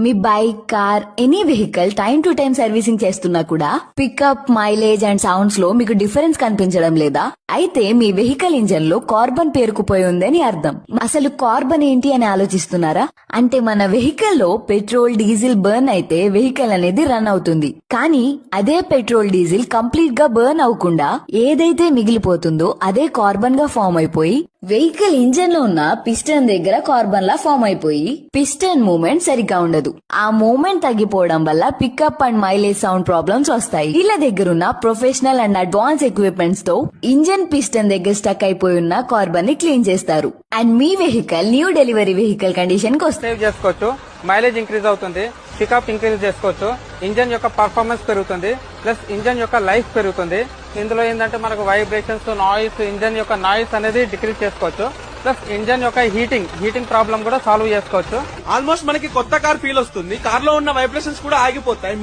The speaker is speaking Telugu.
Me bike, car, any vehicle time to time servicing చేస్తున్నా కూడా పికప్, మైలేజ్ అండ్ సౌండ్స్ లో మీకు డిఫరెన్స్ కనిపించడం లేదా? అయితే మీ వెహికల్ ఇంజన్ లో కార్బన్ పేరుకుపోయి ఉందని అర్థం. అసలు కార్బన్ ఏంటి అని ఆలోచిస్తున్నారా? అంటే మన వెహికల్ లో పెట్రోల్, డీజిల్ బర్న్ అయితే వెహికల్ అనేది రన్ అవుతుంది. కానీ అదే పెట్రోల్, డీజిల్ కంప్లీట్ గా బర్న్ అవ్వకుండా ఏదైతే మిగిలిపోతుందో అదే కార్బన్ గా ఫామ్ అయిపోయి వెహికల్ ఇంజన్ లో ఉన్న పిస్టన్ దగ్గర కార్బన్ లా ఫామ్ అయిపోయి పిస్టన్ మూవ్మెంట్ సరిగ్గా ఉండదు. ఆ మూవ్మెంట్ తగ్గిపోవడం వల్ల pickup and mileage sound problems వస్తాయి. వీళ్ళ దగ్గర ఉన్న ప్రొఫెషనల్ అండ్ అడ్వాన్స్ ఎక్విప్మెంట్స్ తో ఇంజన్ పిస్టన్ దగ్గర స్టక్ అయిపోయి ఉన్న కార్బన్ ని క్లీన్ చేస్తారు. అండ్ మీ vehicle new delivery vehicle condition కి సేవ్ చేసుకోవచ్చు. మైలేజ్ ఇంక్రీజ్ అవుతుంది, పికప్ ఇంక్రీజ్ చేసుకోవచ్చు, ఇంజన్ యొక్క పర్ఫార్మెన్స్ పెరుగుతుంది, ప్లస్ ఇంజన్ యొక్క లైఫ్ పెరుగుతుంది. ఇందులో ఏంటంటే మనకు వైబ్రేషన్స్, నాయిస్, ఇంజన్ యొక్క నాయిస్ అనేది డిక్రీజ్ చేసుకోవచ్చు. ప్లస్ ఇంజన్ యొక్క హీటింగ్ ప్రాబ్లం కూడా సాల్వ్ చేసుకోవచ్చు. ఆల్మోస్ట్ మనకి కొత్త కార్ ఫీల్ వస్తుంది. కార్ లో ఉన్న వైబ్రేషన్స్ కూడా ఆగిపోతాయి.